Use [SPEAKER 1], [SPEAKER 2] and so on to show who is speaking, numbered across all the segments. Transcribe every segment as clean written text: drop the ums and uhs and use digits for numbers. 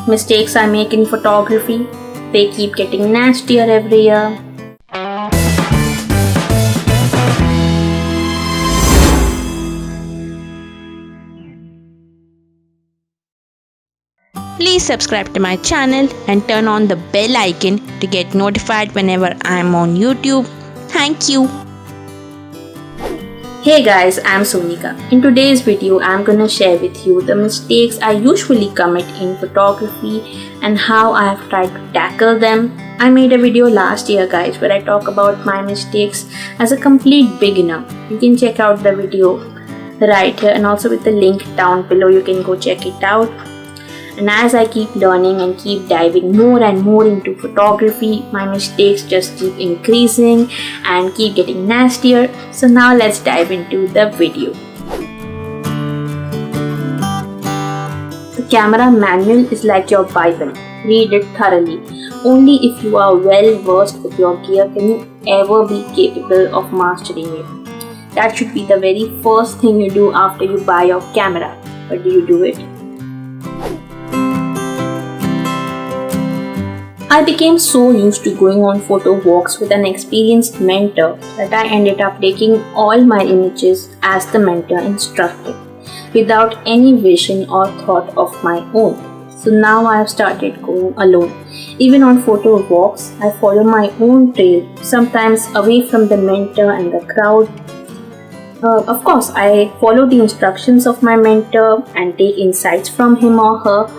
[SPEAKER 1] mistakes I make in photography. They keep getting nastier every year.
[SPEAKER 2] Please subscribe to my channel and turn on the bell icon to get notified whenever I am on YouTube. Thank you.
[SPEAKER 1] Hey guys, I'm Sonika. In today's video, I'm gonna share with you the mistakes I usually commit in photography and how I have tried to tackle them. I made a video last year guys where I talk about my mistakes as a complete beginner. You can check out the video right here and also with the link down below you can go check it out. And as I keep learning and keep diving more and more into photography, my mistakes just keep increasing and keep getting nastier. So now let's dive into the video. The camera manual is like your Bible. Read it thoroughly. Only if you are well versed with your gear can you ever be capable of mastering it. That should be the very first thing you do after you buy your camera. But do you do it? I became so used to going on photo walks with an experienced mentor that I ended up taking all my images as the mentor instructed, without any vision or thought of my own. So now I have started going alone. Even on photo walks, I follow my own trail, sometimes away from the mentor and the crowd. Of course, I follow the instructions of my mentor and take insights from him or her.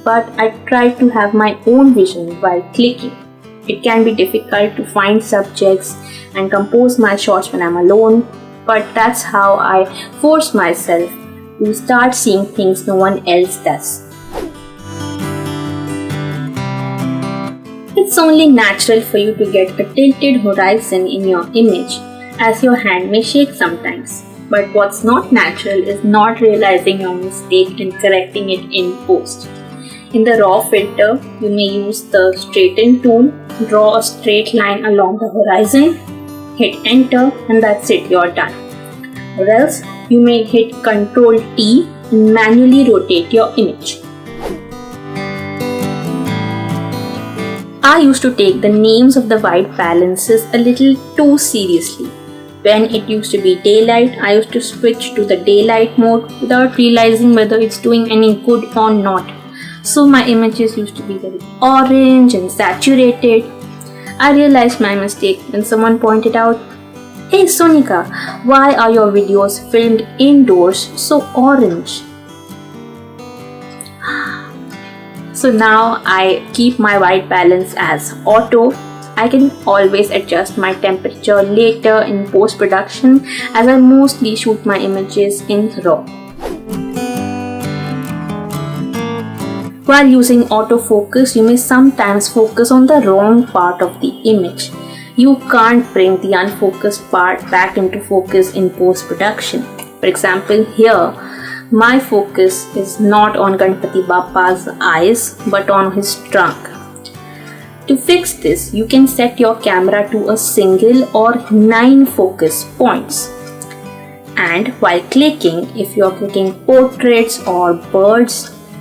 [SPEAKER 1] But I try to have my own vision while clicking. It can be difficult to find subjects and compose my shots when I'm alone, but that's how I force myself to start seeing things no one else does. It's only natural for you to get a tilted horizon in your image, as your hand may shake sometimes. But what's not natural is not realizing your mistake and correcting it in post. In the raw filter, you may use the straighten tool, draw a straight line along the horizon, hit enter and that's it, you're done. Or else, you may hit Ctrl T and manually rotate your image. I used to take the names of the white balances a little too seriously. When it used to be daylight, I used to switch to the daylight mode without realizing whether it's doing any good or not. So my images used to be very orange and saturated. I realized my mistake when someone pointed out, "Hey Sonika, why are your videos filmed indoors so orange?" So now I keep my white balance as auto. I can always adjust my temperature later in post-production as I mostly shoot my images in RAW. While using autofocus, you may sometimes focus on the wrong part of the image. You can't bring the unfocused part back into focus in post-production. For example, here, my focus is not on Ganpati Bappa's eyes, but on his trunk. To fix this, you can set your camera to a single or 9 focus points. And while clicking, if you're clicking portraits or birds,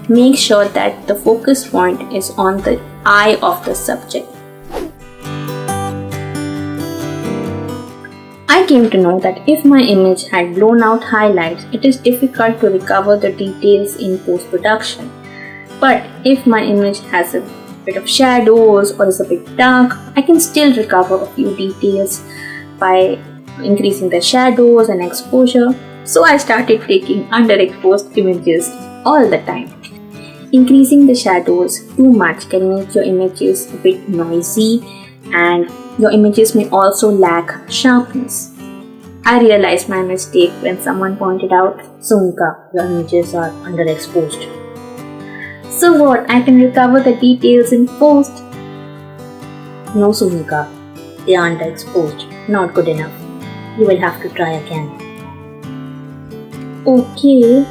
[SPEAKER 1] make sure that the focus point is on the eye of the subject. I came to know that if my image had blown out highlights, it is difficult to recover the details in post-production. But if my image has a bit of shadows or is a bit dark, I can still recover a few details by increasing the shadows and exposure. So I started taking underexposed images all the time. Increasing the shadows too much can make your images a bit noisy and your images may also lack sharpness. I realized my mistake when someone pointed out, "Sonika, your images are underexposed." So what, I can recover the details in post? No Sonika, they are underexposed, not good enough. You will have to try again. Okay.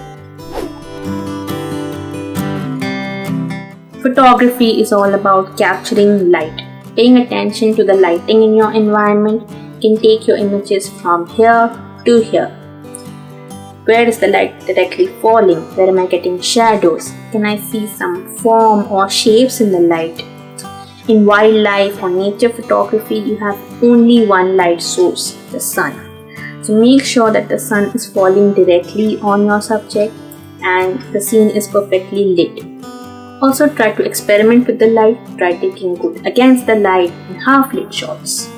[SPEAKER 1] Photography is all about capturing light. Paying attention to the lighting in your environment can take your images from here to here. Where is the light directly falling? Where am I getting shadows? Can I see some form or shapes in the light? In wildlife or nature photography, you have only one light source, the sun. So make sure that the sun is falling directly on your subject and the scene is perfectly lit. Also try to experiment with the light, try taking good against the light in half-lit shots.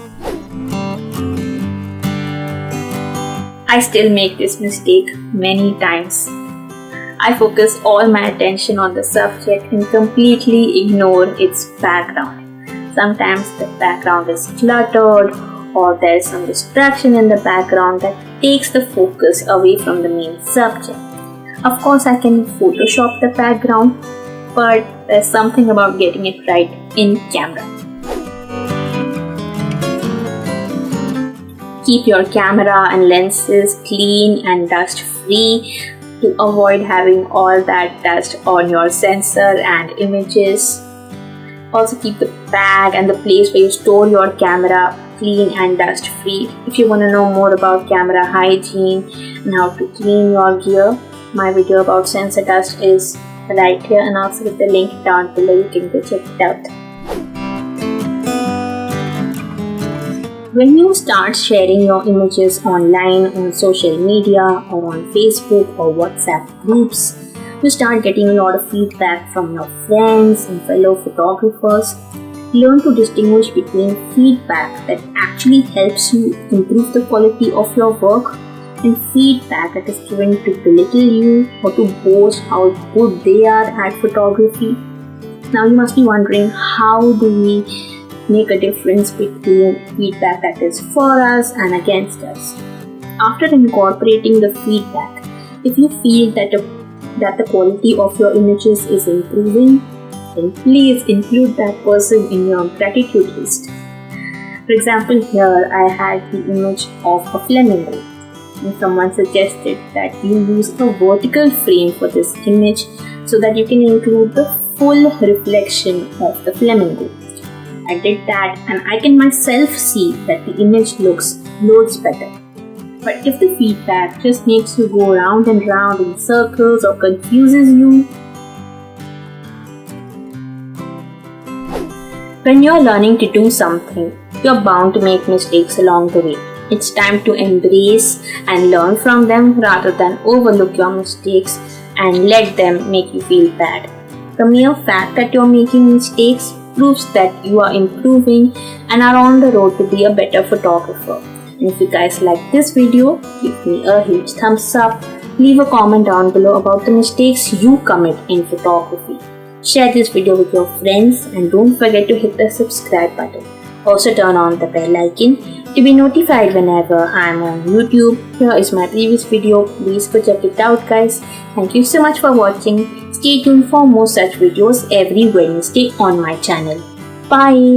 [SPEAKER 1] I still make this mistake many times. I focus all my attention on the subject and completely ignore its background. Sometimes the background is cluttered or there is some distraction in the background that takes the focus away from the main subject. Of course, I can Photoshop the background, but there's something about getting it right in camera. Keep your camera and lenses clean and dust free to avoid having all that dust on your sensor and images. Also keep the bag and the place where you store your camera clean and dust free. If you want to know more about camera hygiene and how to clean your gear, my video about sensor dust is right here and also with the link down below. You can go check it out. When you start sharing your images online on social media or on Facebook or WhatsApp groups, you start getting a lot of feedback from your friends and fellow photographers. Learn to distinguish between feedback that actually helps you improve the quality of your work and feedback that is given to belittle you or to boast how good they are at photography. Now you must be wondering, how do we make a difference between feedback that is for us and against us? After incorporating the feedback, if you feel that the quality of your images is improving, then please include that person in your gratitude list. For example, here I had the image of a flamingo, and someone suggested that you use a vertical frame for this image so that you can include the full reflection of the flamingo. I did that and I can myself see that the image looks loads better. But if the feedback just makes you go round and round in circles or confuses you, when you're learning to do something, you're bound to make mistakes along the way. It's time to embrace and learn from them rather than overlook your mistakes and let them make you feel bad. The mere fact that you're making mistakes proves that you are improving and are on the road to be a better photographer. And if you guys like this video, give me a huge thumbs up. Leave a comment down below about the mistakes you commit in photography. Share this video with your friends and don't forget to hit the subscribe button. Also turn on the bell icon to be notified whenever I am on YouTube. Here is my previous video. Please go check it out, guys. Thank you so much for watching. Stay tuned for more such videos every Wednesday on my channel. Bye.